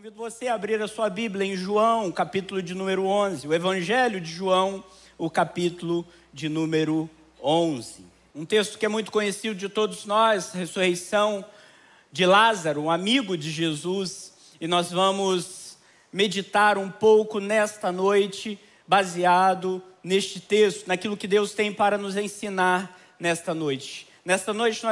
Convido você a abrir a sua Bíblia em João, capítulo de número 11. O Evangelho de João, o capítulo de número 11. Um texto que é muito conhecido de todos nós, a ressurreição de Lázaro, um amigo de Jesus. E nós vamos meditar um pouco nesta noite, baseado neste texto, naquilo que Deus tem para nos ensinar nesta noite. Nesta noite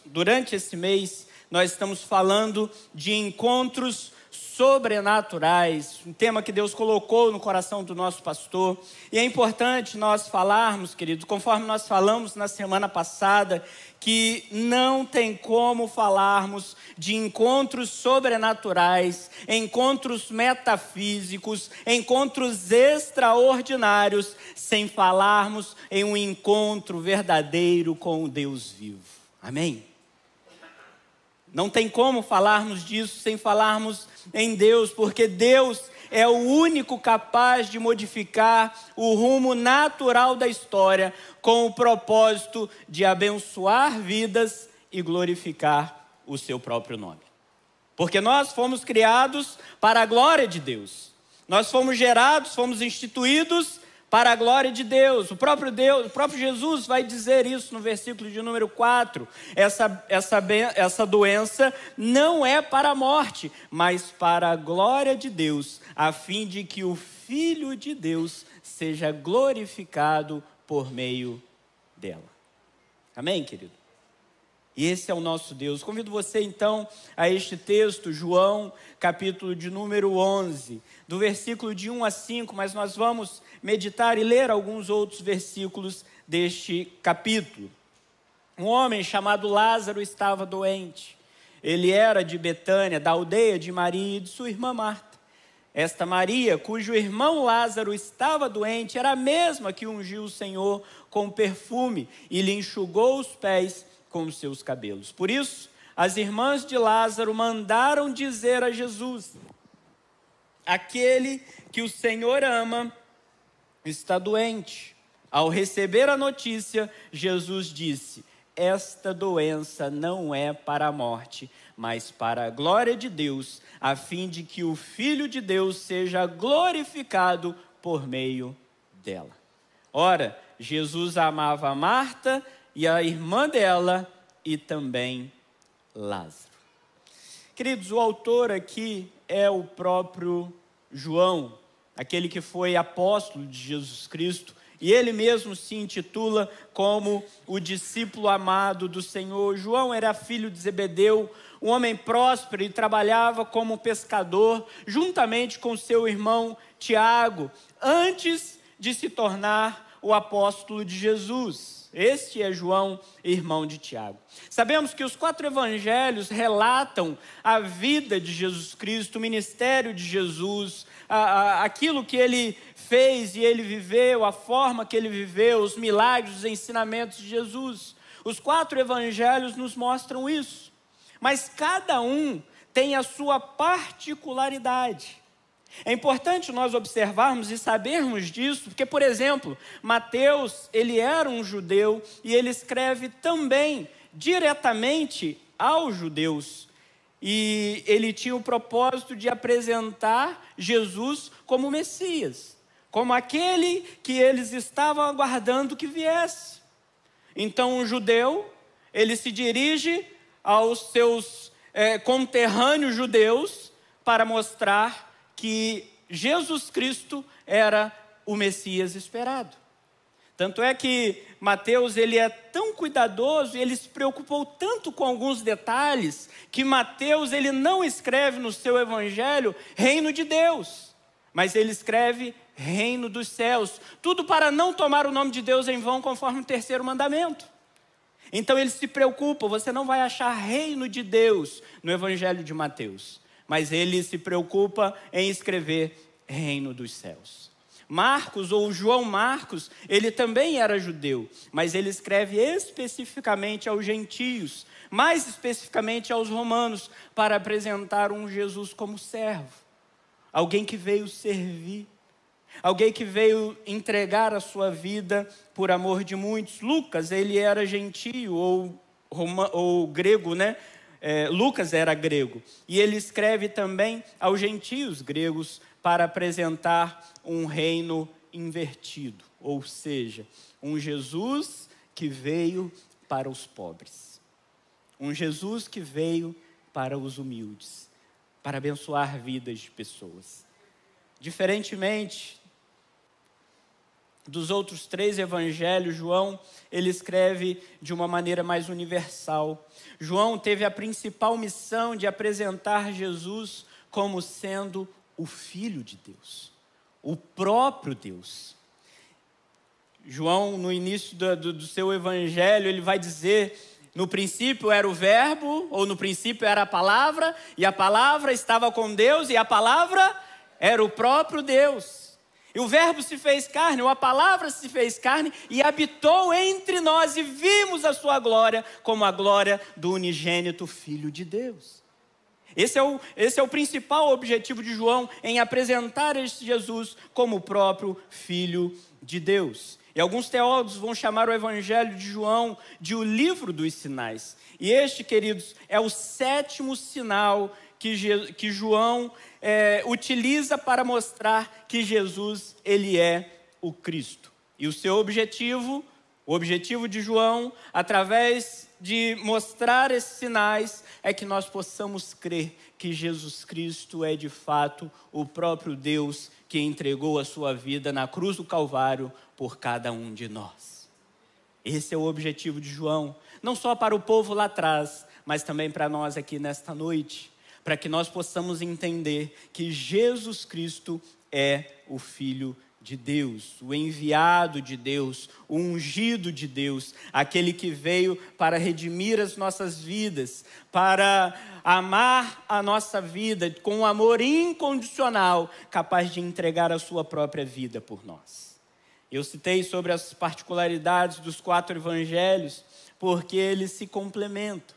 durante esse mês, nós estamos falando de encontros sobrenaturais, um tema que Deus colocou no coração do nosso pastor. E é importante nós falarmos, queridos, conforme nós falamos na semana passada, que não tem como falarmos de encontros sobrenaturais, encontros metafísicos, encontros extraordinários, sem falarmos em um encontro verdadeiro com o Deus vivo. Amém? Não tem como falarmos disso sem falarmos em Deus, porque Deus é o único capaz de modificar o rumo natural da história com o propósito de abençoar vidas e glorificar o seu próprio nome. Porque nós fomos criados para a glória de Deus. Nós fomos gerados, fomos instituídos para a glória de Deus. O próprio Jesus vai dizer isso no versículo de número 4. Essa doença não é para a morte, mas para a glória de Deus, a fim de que o Filho de Deus seja glorificado por meio dela. Amém, querido? E esse é o nosso Deus. Convido você então a este texto, João, capítulo de número 11, do versículo de 1 a 5, mas nós vamos meditar e ler alguns outros versículos deste capítulo. Um homem chamado Lázaro estava doente. Ele era de Betânia, da aldeia de Maria e de sua irmã Marta. Esta Maria, cujo irmão Lázaro estava doente, era a mesma que ungiu o Senhor com perfume e lhe enxugou os pés com os seus cabelos. Por isso, as irmãs de Lázaro mandaram dizer a Jesus: aquele que o Senhor ama está doente. Ao receber a notícia, Jesus disse: esta doença não é para a morte, mas para a glória de Deus, a fim de que o Filho de Deus seja glorificado por meio dela. Ora, Jesus amava a Marta e a irmã dela e também Lázaro. Queridos, o autor aqui é o próprio João, aquele que foi apóstolo de Jesus Cristo, e ele mesmo se intitula como o discípulo amado do Senhor. João era filho de Zebedeu, um homem próspero, e trabalhava como pescador, juntamente com seu irmão Tiago, antes de se tornar o apóstolo de Jesus. Este é João, irmão de Tiago. Sabemos que os 4 evangelhos relatam a vida de Jesus Cristo, o ministério de Jesus, aquilo que ele fez e ele viveu, a forma que ele viveu, os milagres, os ensinamentos de Jesus. Os 4 evangelhos nos mostram isso, mas cada um tem a sua particularidade. É importante nós observarmos e sabermos disso, porque, por exemplo, Mateus, ele era um judeu e ele escreve também diretamente aos judeus. E ele tinha o propósito de apresentar Jesus como Messias, como aquele que eles estavam aguardando que viesse. Então, um judeu, ele se dirige aos seus conterrâneos judeus para mostrar que Jesus Cristo era o Messias esperado. Tanto é que Mateus, ele é tão cuidadoso, ele se preocupou tanto com alguns detalhes, que Mateus, ele não escreve no seu evangelho reino de Deus, mas ele escreve reino dos céus, tudo para não tomar o nome de Deus em vão, conforme o 3º mandamento. Então ele se preocupa, você não vai achar reino de Deus no evangelho de Mateus, mas ele se preocupa em escrever reino dos céus. Marcos, ou João Marcos, ele também era judeu, mas ele escreve especificamente aos gentios, mais especificamente aos romanos, para apresentar um Jesus como servo, alguém que veio servir, alguém que veio entregar a sua vida por amor de muitos. Lucas, ele era gentio ou grego, né? Lucas era grego, e ele escreve também aos gentios gregos para apresentar um reino invertido, ou seja, um Jesus que veio para os pobres, um Jesus que veio para os humildes, para abençoar vidas de pessoas. Diferentemente dos outros 3 evangelhos, João, ele escreve de uma maneira mais universal. João teve a principal missão de apresentar Jesus como sendo o Filho de Deus, o próprio Deus. João, no início do seu evangelho, ele vai dizer: no princípio era o verbo, ou no princípio era a palavra, e a palavra estava com Deus, e a palavra era o próprio Deus. E o verbo se fez carne, ou a palavra se fez carne, e habitou entre nós, e vimos a sua glória, como a glória do unigênito Filho de Deus. Esse é o principal objetivo de João, em apresentar este Jesus como o próprio Filho de Deus. E alguns teólogos vão chamar o Evangelho de João de o livro dos sinais. E este, queridos, é o 7º sinal que João utiliza para mostrar que Jesus, ele é o Cristo. E o seu objetivo, o objetivo de João, através de mostrar esses sinais, é que nós possamos crer que Jesus Cristo é de fato o próprio Deus que entregou a sua vida na cruz do Calvário por cada um de nós. Esse é o objetivo de João, não só para o povo lá atrás, mas também para nós aqui nesta noite, para que nós possamos entender que Jesus Cristo é o Filho de Deus, o enviado de Deus, o ungido de Deus, aquele que veio para redimir as nossas vidas, para amar a nossa vida com um amor incondicional, capaz de entregar a sua própria vida por nós. Eu citei sobre as particularidades dos 4 evangelhos, porque eles se complementam.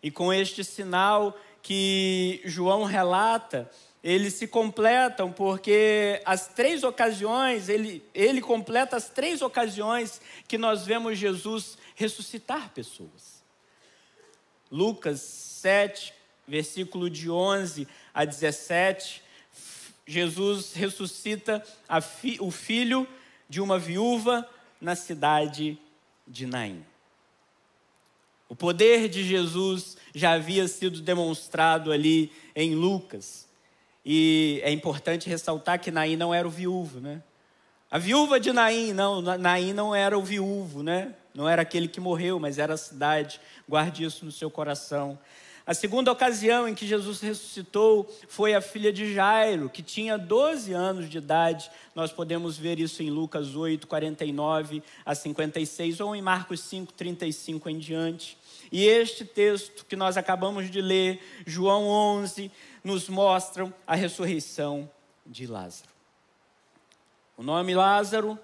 E com este sinal que João relata, eles se completam, porque as 3 ocasiões, ele completa as 3 ocasiões que nós vemos Jesus ressuscitar pessoas. Lucas 7, versículo de 11 a 17, Jesus ressuscita o filho de uma viúva na cidade de Naim. O poder de Jesus já havia sido demonstrado ali em Lucas. E é importante ressaltar que Naim não era o viúvo, né? A viúva de Naim, Naim não era o viúvo, né? Não era aquele que morreu, mas era a cidade. Guarde isso no seu coração. A segunda ocasião em que Jesus ressuscitou foi a filha de Jairo, que tinha 12 anos de idade. Nós podemos ver isso em Lucas 8, 49 a 56, ou em Marcos 5, 35 em diante. E este texto que nós acabamos de ler, João 11, nos mostram a ressurreição de Lázaro. O nome Lázaro,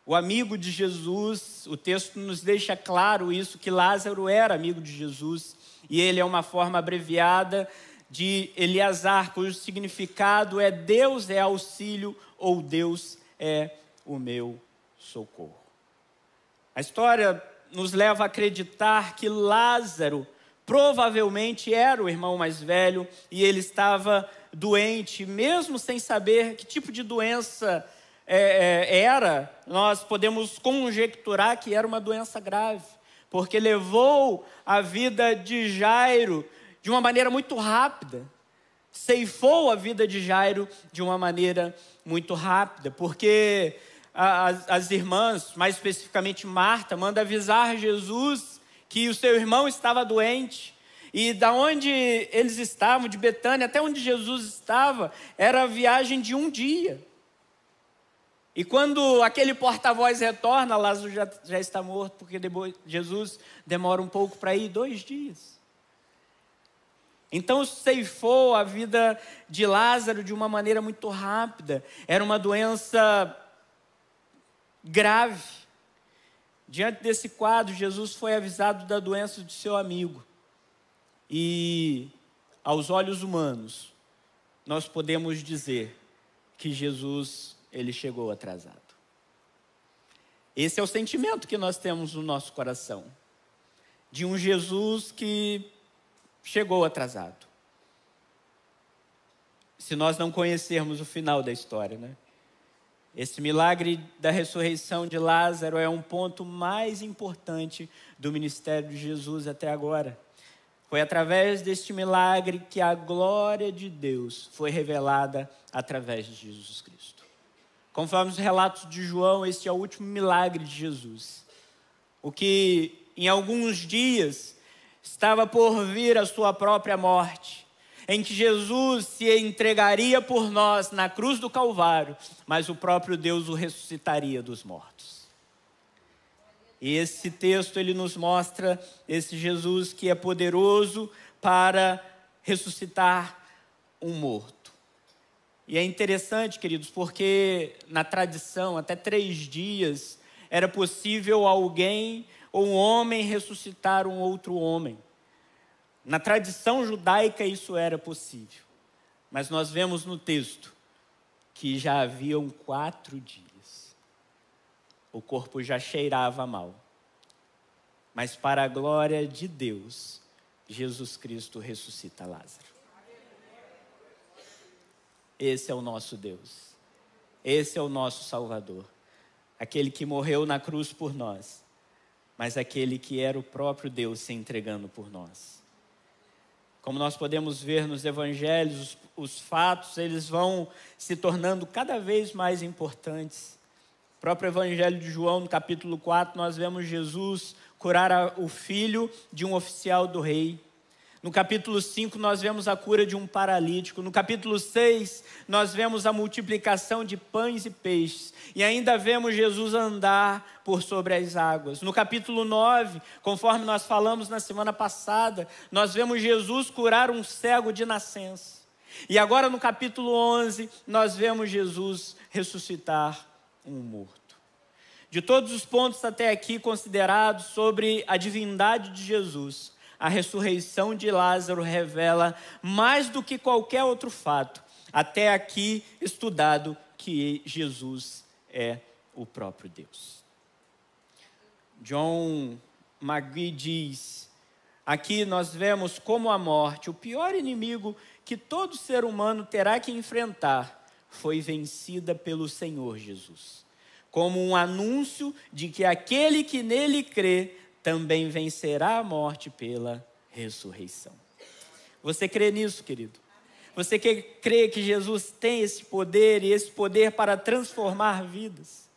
o amigo de Jesus, o texto nos deixa claro isso, que Lázaro era amigo de Jesus, e ele é uma forma abreviada de Eleazar, cujo significado é Deus é auxílio ou Deus é o meu socorro. A história nos leva a acreditar que Lázaro provavelmente era o irmão mais velho e ele estava doente, mesmo sem saber que tipo de doença era. Nós podemos conjecturar que era uma doença grave, porque levou a vida de Jairo de uma maneira muito rápida, ceifou a vida de Jairo de uma maneira muito rápida, porque as irmãs, mais especificamente Marta, manda avisar Jesus que o seu irmão estava doente, e da onde eles estavam, de Betânia até onde Jesus estava, era a viagem de um dia. E quando aquele porta-voz retorna, Lázaro já está morto, porque Jesus demora um pouco para ir, 2 dias. Então ceifou a vida de Lázaro de uma maneira muito rápida. Era uma doença grave. Diante desse quadro, Jesus foi avisado da doença de seu amigo. E, aos olhos humanos, nós podemos dizer que Jesus, ele chegou atrasado. Esse é o sentimento que nós temos no nosso coração. De um Jesus que chegou atrasado. Se nós não conhecermos o final da história, né? Esse milagre da ressurreição de Lázaro é um ponto mais importante do ministério de Jesus até agora. Foi através deste milagre que a glória de Deus foi revelada através de Jesus Cristo. Conforme os relatos de João, este é o último milagre de Jesus. O que em alguns dias estava por vir a sua própria morte, em que Jesus se entregaria por nós na cruz do Calvário, mas o próprio Deus o ressuscitaria dos mortos. E esse texto, ele nos mostra esse Jesus que é poderoso para ressuscitar um morto. E é interessante, queridos, porque na tradição, até 3 dias, era possível alguém ou um homem ressuscitar um outro homem. Na tradição judaica isso era possível. Mas nós vemos no texto que já haviam 4 dias. O corpo já cheirava mal. Mas para a glória de Deus, Jesus Cristo ressuscita Lázaro. Esse é o nosso Deus. Esse é o nosso Salvador. Aquele que morreu na cruz por nós, mas aquele que era o próprio Deus se entregando por nós. Como nós podemos ver nos evangelhos, os fatos, eles vão se tornando cada vez mais importantes. No próprio evangelho de João, no capítulo 4, nós vemos Jesus curar o filho de um oficial do rei. No capítulo 5, nós vemos a cura de um paralítico. No capítulo 6, nós vemos a multiplicação de pães e peixes. E ainda vemos Jesus andar por sobre as águas. No capítulo 9, conforme nós falamos na semana passada, nós vemos Jesus curar um cego de nascença. E agora no capítulo 11, nós vemos Jesus ressuscitar um morto. De todos os pontos até aqui considerados sobre a divindade de Jesus, a ressurreição de Lázaro revela mais do que qualquer outro fato, até aqui estudado, que Jesus é o próprio Deus. John McGee diz, aqui nós vemos como a morte, o pior inimigo que todo ser humano terá que enfrentar, foi vencida pelo Senhor Jesus, como um anúncio de que aquele que nele crê também vencerá a morte pela ressurreição. Você crê nisso, querido? Você crê que Jesus tem esse poder e esse poder para transformar vidas?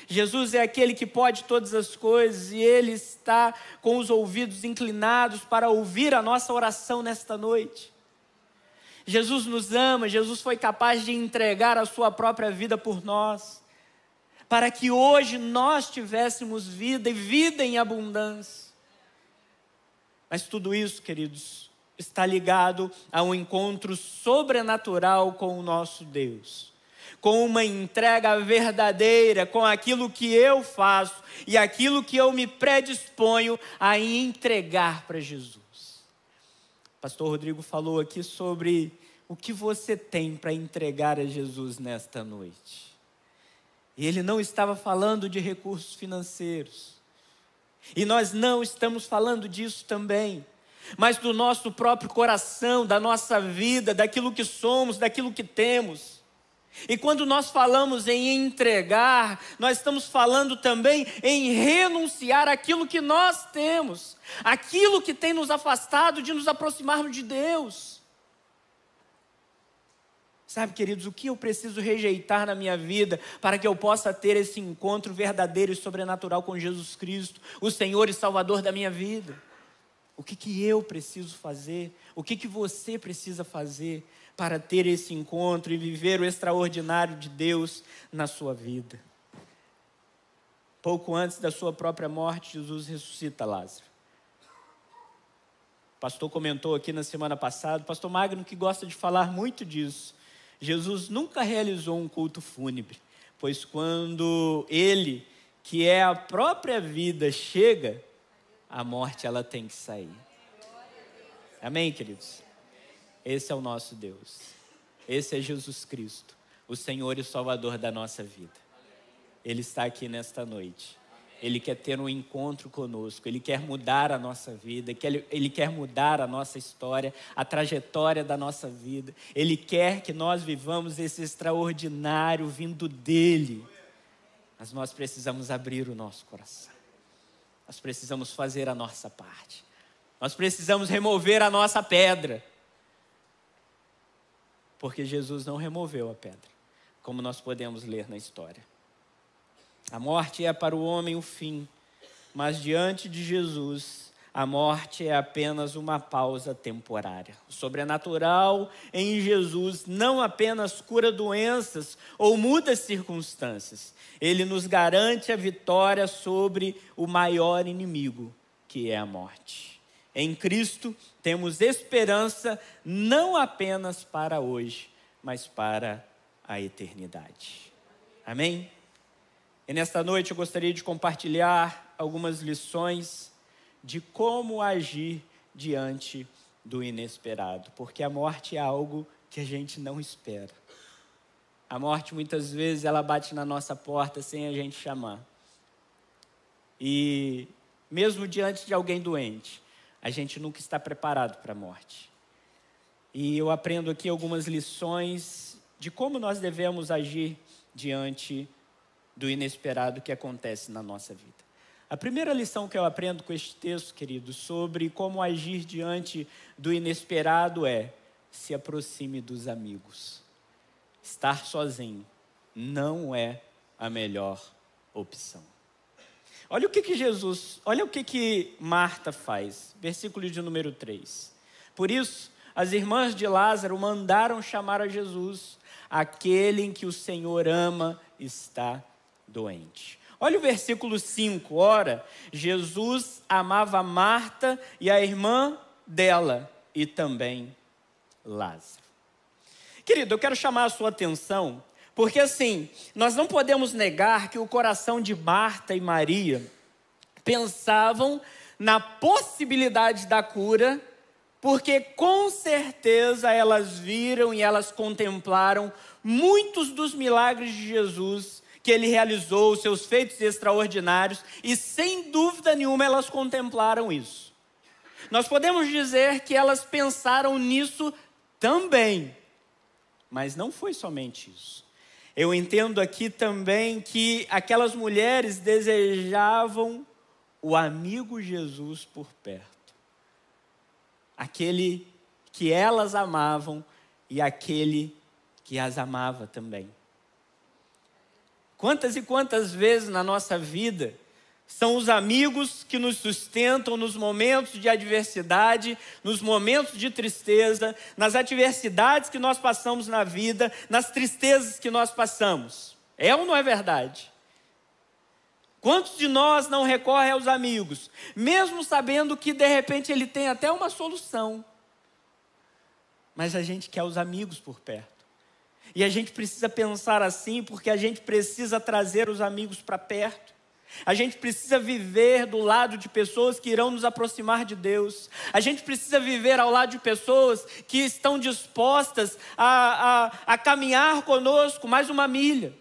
Jesus é aquele que pode todas as coisas e Ele está com os ouvidos inclinados para ouvir a nossa oração nesta noite. Jesus nos ama, Jesus foi capaz de entregar a sua própria vida por nós, para que hoje nós tivéssemos vida e vida em abundância. Mas tudo isso, queridos, está ligado a um encontro sobrenatural com o nosso Deus, com uma entrega verdadeira, com aquilo que eu faço e aquilo que eu me predisponho a entregar para Jesus. O pastor Rodrigo falou aqui sobre o que você tem para entregar a Jesus nesta noite. E ele não estava falando de recursos financeiros. E nós não estamos falando disso também. Mas do nosso próprio coração, da nossa vida, daquilo que somos, daquilo que temos. E quando nós falamos em entregar, nós estamos falando também em renunciar àquilo que nós temos. Aquilo que tem nos afastado de nos aproximarmos de Deus. Sabe, queridos, o que eu preciso rejeitar na minha vida para que eu possa ter esse encontro verdadeiro e sobrenatural com Jesus Cristo, o Senhor e Salvador da minha vida? O que eu preciso fazer? O que você precisa fazer para ter esse encontro e viver o extraordinário de Deus na sua vida? Pouco antes da sua própria morte, Jesus ressuscita Lázaro. O pastor comentou aqui na semana passada, o pastor Magno, que gosta de falar muito disso. Jesus nunca realizou um culto fúnebre, pois quando Ele, que é a própria vida, chega, a morte ela tem que sair. Amém, queridos? Esse é o nosso Deus. Esse é Jesus Cristo, o Senhor e Salvador da nossa vida. Ele está aqui nesta noite. Ele quer ter um encontro conosco, Ele quer mudar a nossa vida, Ele quer mudar a nossa história, a trajetória da nossa vida. Ele quer que nós vivamos esse extraordinário vindo dEle. Mas nós precisamos abrir o nosso coração. Nós precisamos fazer a nossa parte. Nós precisamos remover a nossa pedra. Porque Jesus não removeu a pedra, como nós podemos ler na história. A morte é para o homem o fim, mas diante de Jesus, a morte é apenas uma pausa temporária. O sobrenatural em Jesus não apenas cura doenças ou muda as circunstâncias. Ele nos garante a vitória sobre o maior inimigo, que é a morte. Em Cristo temos esperança não apenas para hoje, mas para a eternidade. Amém? E nesta noite eu gostaria de compartilhar algumas lições de como agir diante do inesperado, porque a morte é algo que a gente não espera. A morte muitas vezes ela bate na nossa porta sem a gente chamar. E mesmo diante de alguém doente, a gente nunca está preparado para a morte. E eu aprendo aqui algumas lições de como nós devemos agir diante do inesperado que acontece na nossa vida. A primeira lição que eu aprendo com este texto, querido, sobre como agir diante do inesperado é: se aproxime dos amigos. Estar sozinho não é a melhor opção. Olha o que Marta faz. Versículo de número 3. Por isso, as irmãs de Lázaro mandaram chamar a Jesus. Aquele em que o Senhor ama está doente. Olha o versículo 5. Ora, Jesus amava Marta e a irmã dela e também Lázaro. Querido, eu quero chamar a sua atenção, porque assim, nós não podemos negar que o coração de Marta e Maria pensavam na possibilidade da cura, porque com certeza elas viram e elas contemplaram muitos dos milagres de Jesus que ele realizou, os seus feitos extraordinários, e sem dúvida nenhuma elas contemplaram isso. Nós podemos dizer que elas pensaram nisso também, mas não foi somente isso. Eu entendo aqui também que aquelas mulheres desejavam o amigo Jesus por perto. Aquele que elas amavam e aquele que as amava também. Quantas e quantas vezes na nossa vida são os amigos que nos sustentam nos momentos de adversidade, nos momentos de tristeza, nas adversidades que nós passamos na vida, nas tristezas que nós passamos. É ou não é verdade? Quantos de nós não recorrem aos amigos, mesmo sabendo que de repente ele tem até uma solução, mas a gente quer os amigos por perto. E a gente precisa pensar assim, porque a gente precisa trazer os amigos para perto. A gente precisa viver do lado de pessoas que irão nos aproximar de Deus. A gente precisa viver ao lado de pessoas que estão dispostas a caminhar conosco mais uma milha.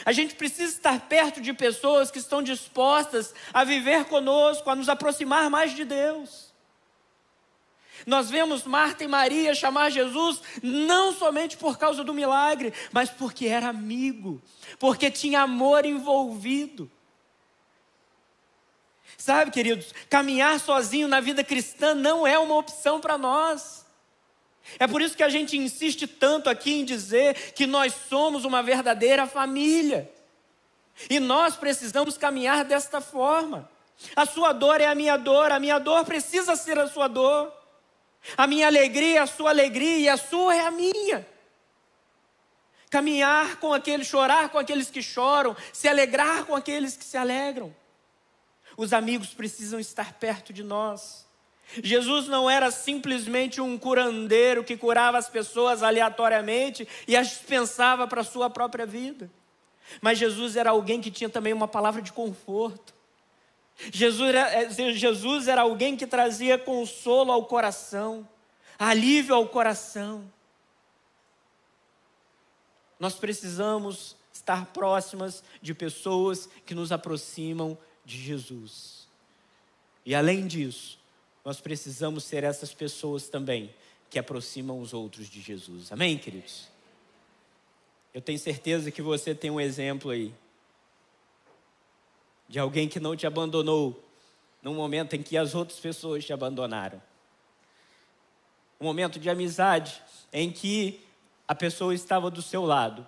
A gente precisa estar perto de pessoas que estão dispostas a viver conosco, a nos aproximar mais de Deus. Nós vemos Marta e Maria chamar Jesus não somente por causa do milagre, mas porque era amigo, porque tinha amor envolvido. Sabe, queridos, caminhar sozinho na vida cristã não é uma opção para nós. É por isso que a gente insiste tanto aqui em dizer que nós somos uma verdadeira família. E nós precisamos caminhar desta forma. A sua dor é a minha dor precisa ser a sua dor. A minha alegria é a sua alegria e a sua é a minha. Caminhar com aqueles, chorar com aqueles que choram, se alegrar com aqueles que se alegram. Os amigos precisam estar perto de nós. Jesus não era simplesmente um curandeiro que curava as pessoas aleatoriamente e as dispensava para a sua própria vida. Mas Jesus era alguém que tinha também uma palavra de conforto. Jesus era alguém que trazia consolo ao coração, alívio ao coração. Nós precisamos estar próximas de pessoas que nos aproximam de Jesus. E além disso, nós precisamos ser essas pessoas também que aproximam os outros de Jesus. Amém, queridos? Eu tenho certeza que você tem um exemplo aí de alguém que não te abandonou num momento em que as outras pessoas te abandonaram. Um momento de amizade em que a pessoa estava do seu lado.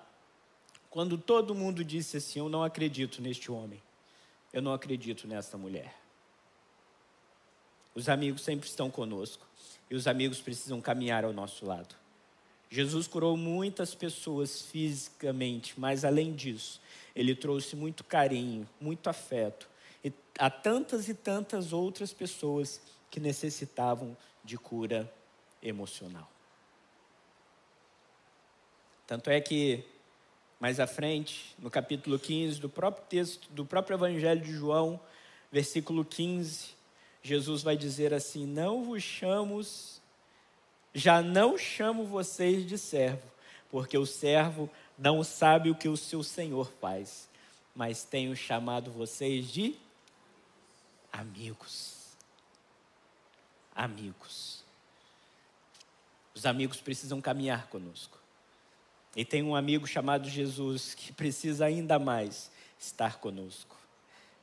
Quando todo mundo disse assim: eu não acredito neste homem, eu não acredito nesta mulher. Os amigos sempre estão conosco e os amigos precisam caminhar ao nosso lado. Jesus curou muitas pessoas fisicamente, mas além disso, Ele trouxe muito carinho, muito afeto a tantas e tantas outras pessoas que necessitavam de cura emocional. Tanto é que, mais à frente, no capítulo 15 do próprio texto, do próprio Evangelho de João, versículo 15, Jesus vai dizer assim: já não chamo vocês de servo, porque o servo não sabe o que o seu senhor faz, mas tenho chamado vocês de amigos. Amigos. Os amigos precisam caminhar conosco. E tem um amigo chamado Jesus que precisa ainda mais estar conosco.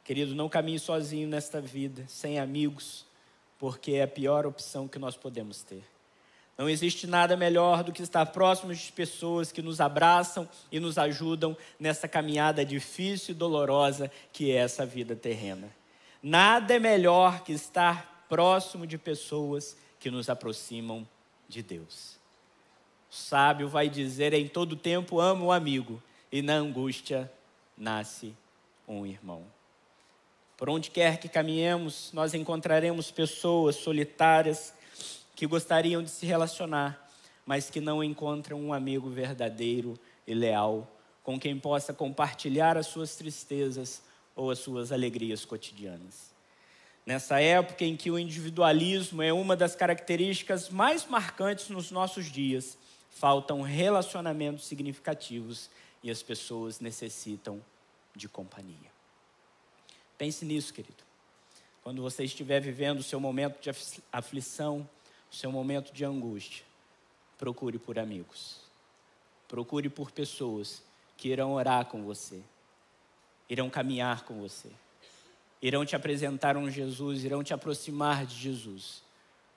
Querido, não caminhe sozinho nesta vida, sem amigos, porque é a pior opção que nós podemos ter. Não existe nada melhor do que estar próximos de pessoas que nos abraçam e nos ajudam nessa caminhada difícil e dolorosa que é essa vida terrena. Nada é melhor que estar próximo de pessoas que nos aproximam de Deus. O sábio vai dizer: em todo tempo amo o amigo, e na angústia nasce um irmão. Por onde quer que caminhemos, nós encontraremos pessoas solitárias que gostariam de se relacionar, mas que não encontram um amigo verdadeiro e leal, com quem possa compartilhar as suas tristezas ou as suas alegrias cotidianas. Nessa época em que o individualismo é uma das características mais marcantes nos nossos dias, faltam relacionamentos significativos e as pessoas necessitam de companhia. Pense nisso, querido. Quando você estiver vivendo o seu momento de aflição, o seu momento de angústia, procure por amigos. Procure por pessoas que irão orar com você, irão caminhar com você, irão te apresentar um Jesus, irão te aproximar de Jesus,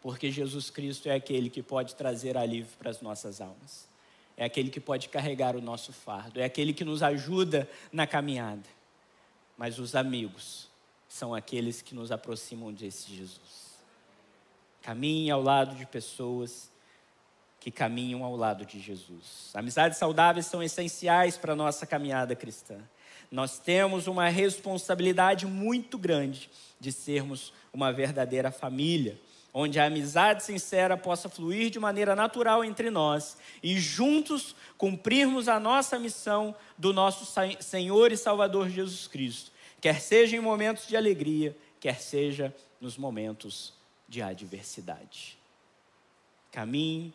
porque Jesus Cristo é aquele que pode trazer alívio para as nossas almas, é aquele que pode carregar o nosso fardo, é aquele que nos ajuda na caminhada. Mas os amigos são aqueles que nos aproximam desse Jesus. Caminhe ao lado de pessoas que caminham ao lado de Jesus. Amizades saudáveis são essenciais para a nossa caminhada cristã. Nós temos uma responsabilidade muito grande de sermos uma verdadeira família, onde a amizade sincera possa fluir de maneira natural entre nós e juntos cumprirmos a nossa missão do nosso Senhor e Salvador Jesus Cristo, quer seja em momentos de alegria, quer seja nos momentos de adversidade. Caminhe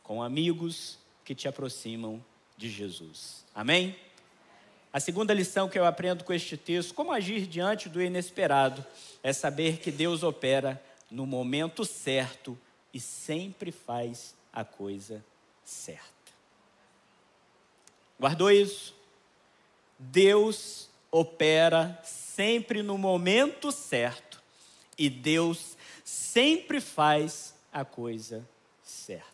com amigos que te aproximam de Jesus. Amém? A segunda lição que eu aprendo com este texto, como agir diante do inesperado, é saber que Deus opera no momento certo e sempre faz a coisa certa. Guardou isso? Deus opera sempre no momento certo e Deus sempre faz a coisa certa.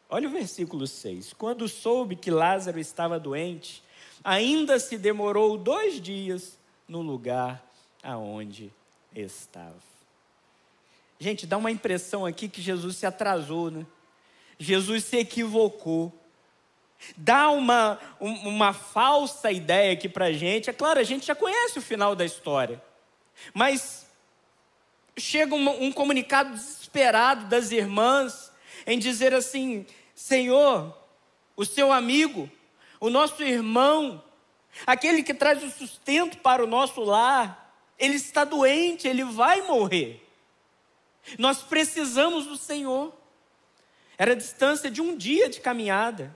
Olha o versículo 6. Quando soube que Lázaro estava doente, ainda se demorou 2 dias no lugar aonde estava. Gente, dá uma impressão aqui que Jesus se atrasou, né? Jesus se equivocou. Dá uma falsa ideia aqui pra gente. É claro, a gente já conhece o final da história. Mas chega um comunicado desesperado das irmãs em dizer assim: Senhor, o seu amigo, o nosso irmão, aquele que traz o sustento para o nosso lar, ele está doente, ele vai morrer. Nós precisamos do Senhor. Era a distância de 1 dia de caminhada.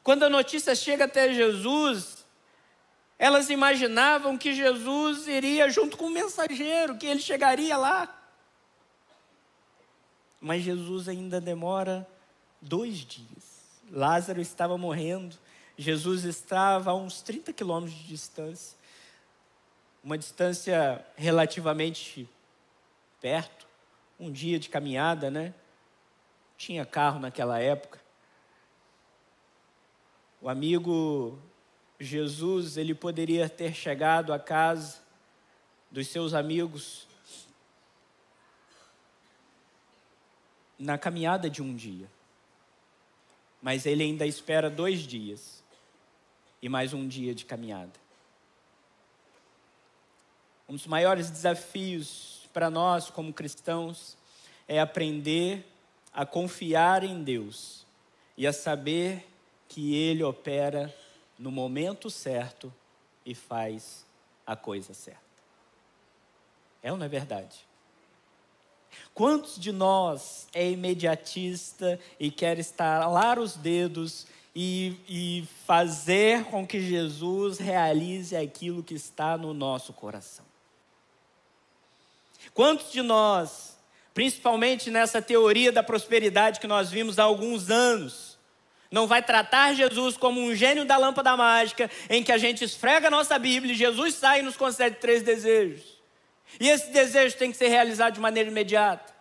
Quando a notícia chega até Jesus, Elas imaginavam que Jesus iria junto com o mensageiro, que ele chegaria lá. Mas Jesus ainda demora 2 dias. Lázaro estava morrendo. Jesus estava a uns 30 quilômetros de distância. Uma distância relativamente perto. Um dia de caminhada, né? Tinha carro naquela época. O amigo Jesus, ele poderia ter chegado à casa dos seus amigos na caminhada de um dia. Mas ele ainda espera 2 dias e mais um dia de caminhada. Um dos maiores desafios para nós como cristãos é aprender a confiar em Deus e a saber que Ele opera no momento certo e faz a coisa certa. É ou não é verdade? Quantos de nós é imediatista e quer estalar os dedos e fazer com que Jesus realize aquilo que está no nosso coração? Quantos de nós, principalmente nessa teoria da prosperidade que nós vimos há alguns anos, não vai tratar Jesus como um gênio da lâmpada mágica, em que a gente esfrega a nossa Bíblia e Jesus sai e nos concede 3 desejos. E esse desejo tem que ser realizado de maneira imediata.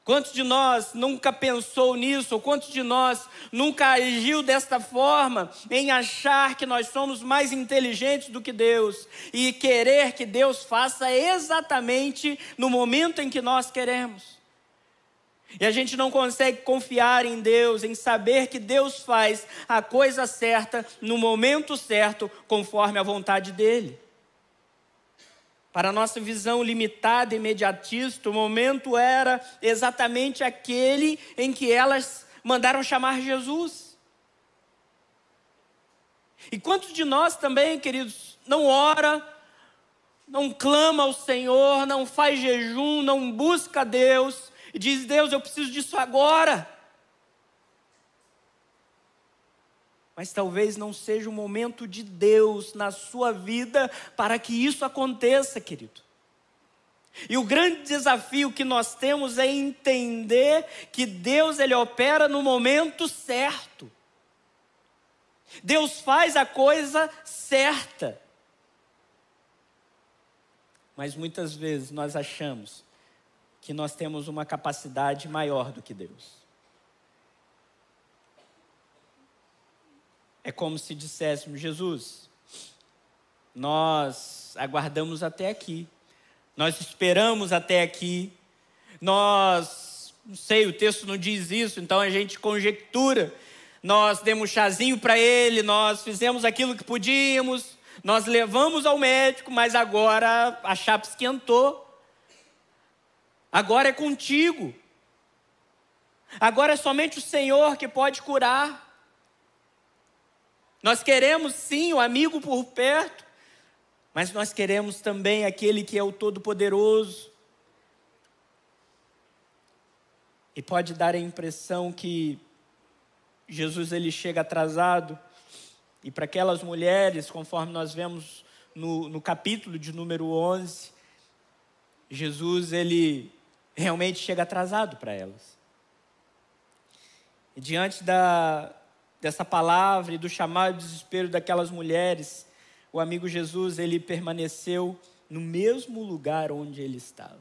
Quantos de nós nunca pensou nisso? Ou quantos de nós nunca agiu desta forma, em achar que nós somos mais inteligentes do que Deus e querer que Deus faça exatamente no momento em que nós queremos? E a gente não consegue confiar em Deus, em saber que Deus faz a coisa certa, no momento certo, conforme a vontade dEle. Para a nossa visão limitada e imediatista, o momento era exatamente aquele em que elas mandaram chamar Jesus. E quantos de nós também, queridos, não ora, não clama ao Senhor, não faz jejum, não busca Deus, e diz: Deus, eu preciso disso agora. Mas talvez não seja o momento de Deus na sua vida para que isso aconteça, querido. E o grande desafio que nós temos é entender que Deus, Ele opera no momento certo. Deus faz a coisa certa. Mas muitas vezes nós achamos que nós temos uma capacidade maior do que Deus. É como se disséssemos: Jesus, nós aguardamos até aqui, nós esperamos até aqui, nós, não sei, o texto não diz isso, então a gente conjectura, nós demos chazinho para ele, nós fizemos aquilo que podíamos, nós levamos ao médico, mas agora a chapa esquentou, agora é contigo, agora é somente o Senhor que pode curar. Nós queremos sim o amigo por perto, mas nós queremos também aquele que é o Todo-Poderoso. E pode dar a impressão que Jesus ele chega atrasado, e para aquelas mulheres, conforme nós vemos no capítulo de número 11, Jesus ele realmente chega atrasado para elas. E diante dessa palavra e do chamado desespero daquelas mulheres, o amigo Jesus, ele permaneceu no mesmo lugar onde ele estava,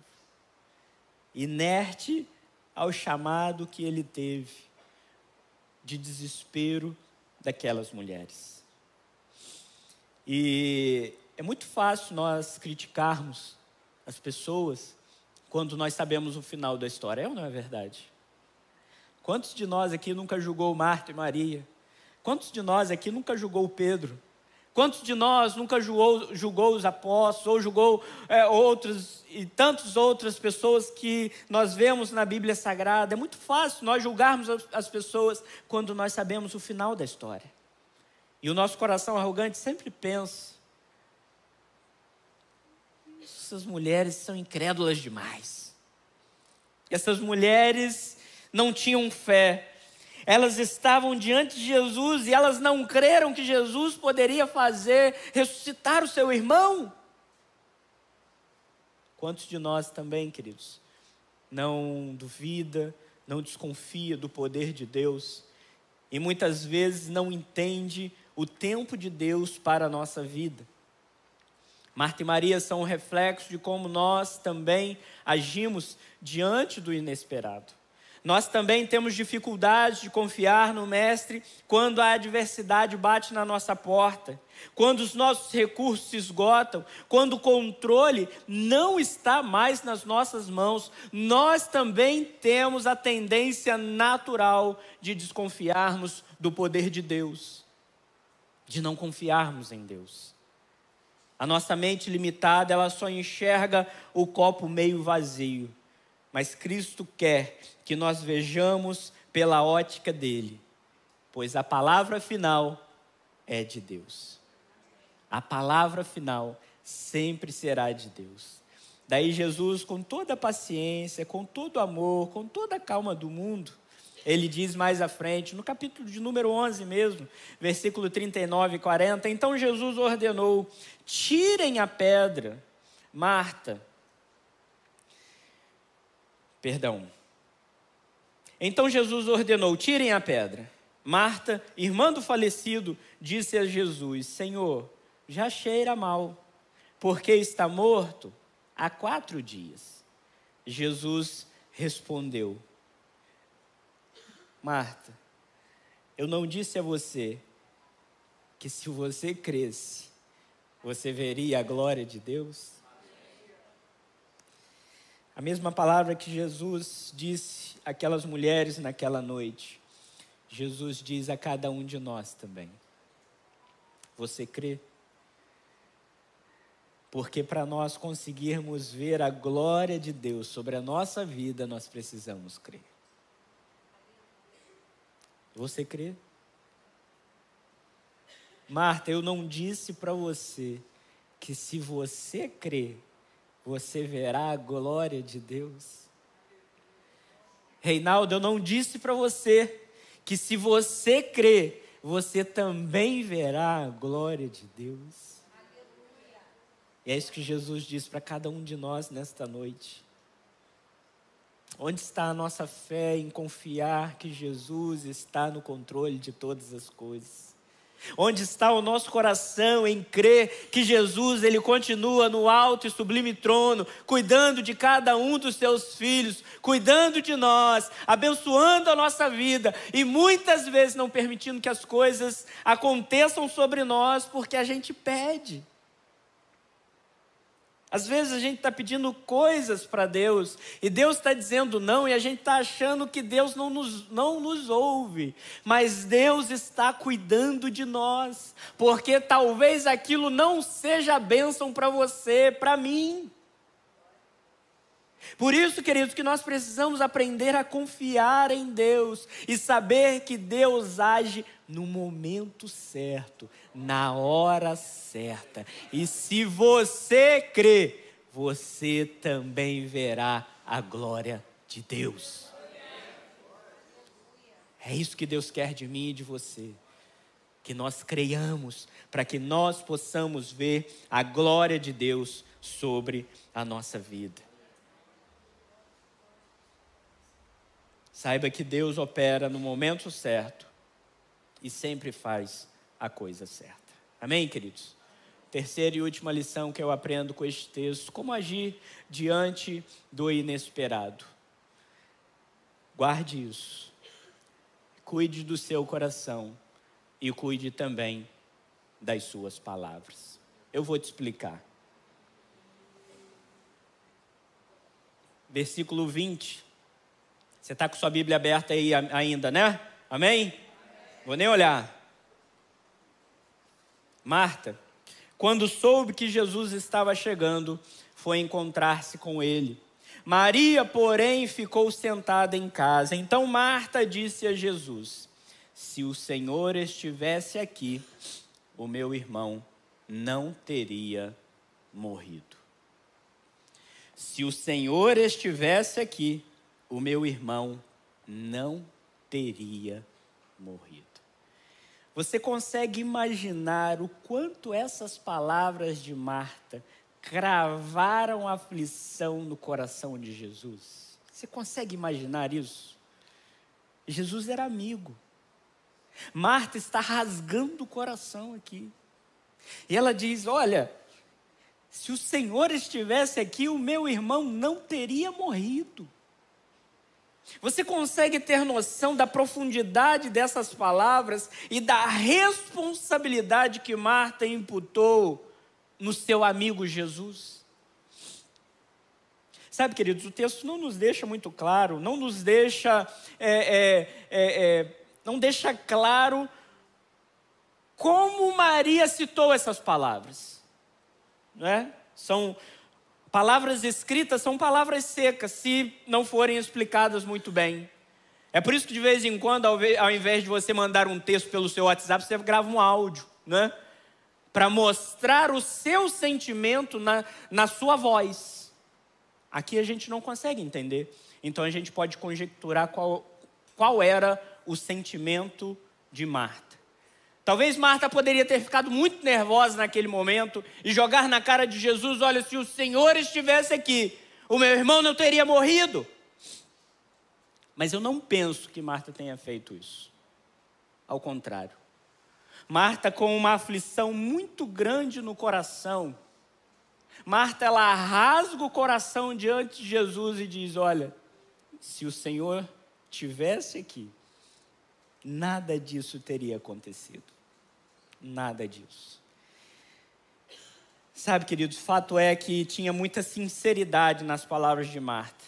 inerte ao chamado que ele teve de desespero daquelas mulheres. E é muito fácil nós criticarmos as pessoas quando nós sabemos o final da história, é ou não é verdade? Quantos de nós aqui nunca julgou Marta e Maria? Quantos de nós aqui nunca julgou Pedro? Quantos de nós nunca julgou os apóstolos, ou julgou outros e tantas outras pessoas que nós vemos na Bíblia Sagrada? É muito fácil nós julgarmos as pessoas quando nós sabemos o final da história. E o nosso coração arrogante sempre pensa: essas mulheres são incrédulas demais. Essas mulheres não tinham fé. Elas estavam diante de Jesus e elas não creram que Jesus poderia ressuscitar o seu irmão. Quantos de nós também, queridos, não duvida, não desconfia do poder de Deus e muitas vezes não entende o tempo de Deus para a nossa vida? Marta e Maria são um reflexo de como nós também agimos diante do inesperado. Nós também temos dificuldade de confiar no Mestre quando a adversidade bate na nossa porta, quando os nossos recursos se esgotam, quando o controle não está mais nas nossas mãos. Nós também temos a tendência natural de desconfiarmos do poder de Deus, de não confiarmos em Deus. A nossa mente limitada, ela só enxerga o copo meio vazio. Mas Cristo quer que nós vejamos pela ótica dele, pois a palavra final é de Deus. A palavra final sempre será de Deus. Daí Jesus, com toda a paciência, com todo o amor, com toda a calma do mundo, ele diz mais à frente, no capítulo de número 11 mesmo, versículo 39 e 40, então Jesus ordenou: tirem a pedra. Então Jesus ordenou: tirem a pedra. Marta, irmã do falecido, disse a Jesus: Senhor, já cheira mal, porque está morto há 4 dias. Jesus respondeu: Marta, eu não disse a você que se você cresce, você veria a glória de Deus? A mesma palavra que Jesus disse àquelas mulheres naquela noite, Jesus diz a cada um de nós também. Você crê? Porque para nós conseguirmos ver a glória de Deus sobre a nossa vida, nós precisamos crer. Você crê? Marta, eu não disse para você que se você crer, você verá a glória de Deus? Reinaldo, eu não disse para você que se você crer, você também verá a glória de Deus? E é isso que Jesus diz para cada um de nós nesta noite. Onde está a nossa fé em confiar que Jesus está no controle de todas as coisas? Onde está o nosso coração em crer que Jesus, ele continua no alto e sublime trono, cuidando de cada um dos seus filhos, cuidando de nós, abençoando a nossa vida e muitas vezes não permitindo que as coisas aconteçam sobre nós porque a gente pede. Às vezes a gente está pedindo coisas para Deus e Deus está dizendo não e a gente está achando que Deus não nos ouve, mas Deus está cuidando de nós, porque talvez aquilo não seja bênção para você, para mim. Por isso, queridos, que nós precisamos aprender a confiar em Deus e saber que Deus age no momento certo, na hora certa. E se você crê, você também verá a glória de Deus. É isso que Deus quer de mim e de você. Que nós creiamos para que nós possamos ver a glória de Deus sobre a nossa vida. Saiba que Deus opera no momento certo e sempre faz a coisa certa. Amém, queridos? Terceira e última lição que eu aprendo com este texto: como agir diante do inesperado. Guarde isso. Cuide do seu coração e cuide também das suas palavras. Eu vou te explicar. Versículo 20. Você está com sua Bíblia aberta aí ainda, né? Amém? Vou nem olhar. Marta, quando soube que Jesus estava chegando, foi encontrar-se com ele. Maria, porém, ficou sentada em casa. Então Marta disse a Jesus: se o Senhor estivesse aqui, o meu irmão não teria morrido. Se o Senhor estivesse aqui, o meu irmão não teria morrido. Você consegue imaginar o quanto essas palavras de Marta cravaram a aflição no coração de Jesus? Você consegue imaginar isso? Jesus era amigo. Marta está rasgando o coração aqui. E ela diz: olha, se o Senhor estivesse aqui, o meu irmão não teria morrido. Você consegue ter noção da profundidade dessas palavras e da responsabilidade que Marta imputou no seu amigo Jesus? Sabe, queridos, o texto não nos deixa muito claro, não nos deixa, não deixa claro como Maria citou essas palavras, não é? São palavras escritas, são palavras secas, se não forem explicadas muito bem. É por isso que de vez em quando, ao invés de você mandar um texto pelo seu WhatsApp, você grava um áudio, né? Para mostrar o seu sentimento na sua voz. Aqui a gente não consegue entender. Então a gente pode conjecturar qual era o sentimento de Marta. Talvez Marta poderia ter ficado muito nervosa naquele momento e jogar na cara de Jesus: olha, se o Senhor estivesse aqui, o meu irmão não teria morrido. Mas eu não penso que Marta tenha feito isso. Ao contrário. Marta, com uma aflição muito grande no coração, Marta, ela rasga o coração diante de Jesus e diz: olha, se o Senhor estivesse aqui, nada disso teria acontecido. Nada disso. Sabe, queridos, o fato é que tinha muita sinceridade nas palavras de Marta,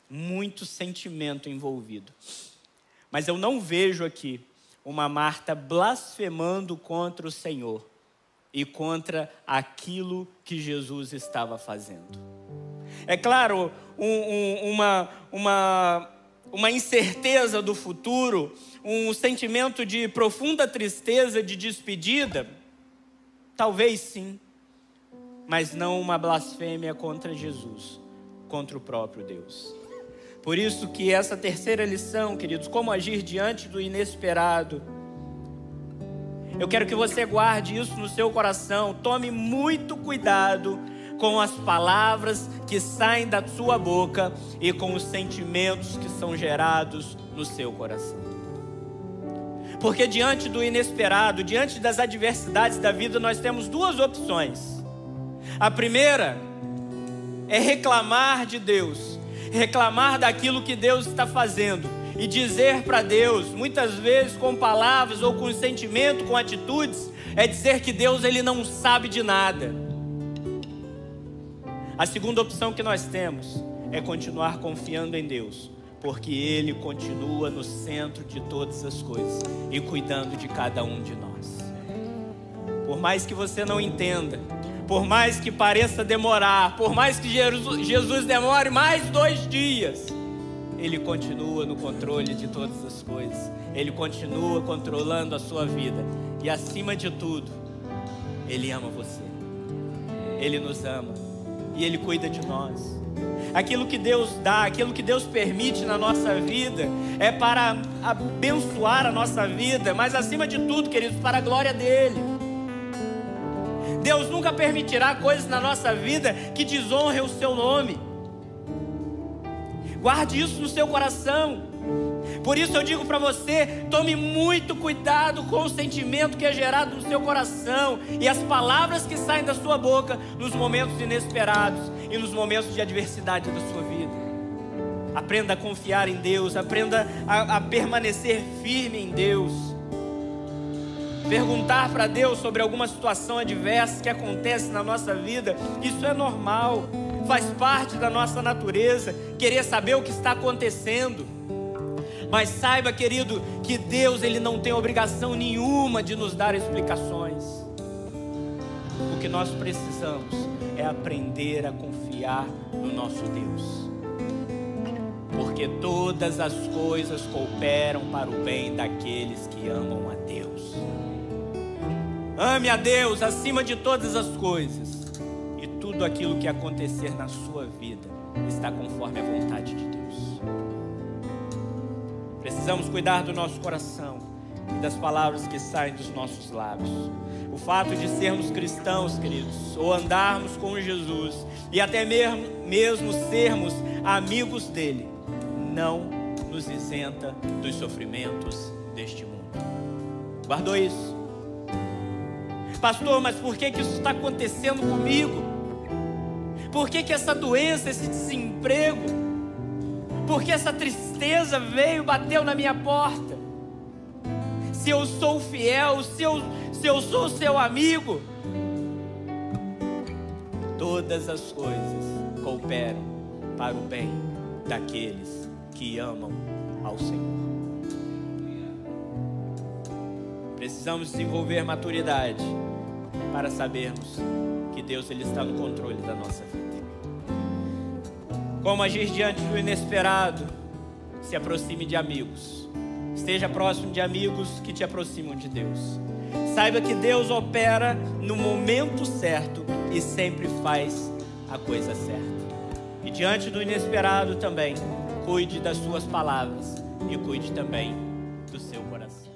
muito sentimento envolvido. Mas eu não vejo aqui uma Marta blasfemando contra o Senhor e contra aquilo que Jesus estava fazendo. É claro, uma incerteza do futuro, um sentimento de profunda tristeza, de despedida, talvez sim, mas não uma blasfêmia contra Jesus, contra o próprio Deus. Por isso que essa terceira lição, queridos, como agir diante do inesperado, eu quero que você guarde isso no seu coração. Tome muito cuidado com as palavras que saem da sua boca e com os sentimentos que são gerados no seu coração. Porque diante do inesperado, diante das adversidades da vida, nós temos duas opções. A primeira é reclamar de Deus, reclamar daquilo que Deus está fazendo e dizer para Deus, muitas vezes com palavras ou com sentimento, com atitudes, é dizer que Deus, ele não sabe de nada. A segunda opção que nós temos é continuar confiando em Deus, porque Ele continua no centro de todas as coisas e cuidando de cada um de nós. Por mais que você não entenda, por mais que pareça demorar, por mais que Jesus demore mais 2 dias, Ele continua no controle de todas as coisas. Ele continua controlando a sua vida. E acima de tudo, Ele ama você. Ele nos ama. E Ele cuida de nós. Aquilo que Deus dá, aquilo que Deus permite na nossa vida é para abençoar a nossa vida, mas acima de tudo, queridos, para a glória dEle. Deus nunca permitirá coisas na nossa vida que desonrem o seu nome. Guarde isso no seu coração. Por isso eu digo para você, tome muito cuidado com o sentimento que é gerado no seu coração e as palavras que saem da sua boca nos momentos inesperados e nos momentos de adversidade da sua vida. Aprenda a confiar em Deus, aprenda a permanecer firme em Deus. Perguntar para Deus sobre alguma situação adversa que acontece na nossa vida, isso é normal, faz parte da nossa natureza, querer saber o que está acontecendo. Mas saiba, querido, que Deus, Ele não tem obrigação nenhuma de nos dar explicações. O que nós precisamos é aprender a confiar no nosso Deus. Porque todas as coisas cooperam para o bem daqueles que amam a Deus. Ame a Deus acima de todas as coisas. E tudo aquilo que acontecer na sua vida está conforme a vontade de Deus. Precisamos cuidar do nosso coração. e das palavras que saem dos nossos lábios. O fato de sermos cristãos, queridos, ou andarmos com Jesus e até mesmo sermos amigos dele, não nos isenta dos sofrimentos deste mundo. Guardou isso? Pastor, mas por que isso está acontecendo comigo? Por que essa doença, esse desemprego? Por que essa tristeza bateu na minha porta? Se eu sou fiel, se eu sou seu amigo, todas as coisas cooperam para o bem daqueles que amam ao Senhor. Precisamos desenvolver maturidade para sabermos que Deus ele está no controle da nossa vida. Como agir diante do inesperado? Se aproxime de amigos. Esteja próximo de amigos que te aproximam de Deus. Saiba que Deus opera no momento certo e sempre faz a coisa certa. E diante do inesperado também, cuide das suas palavras e cuide também do seu coração.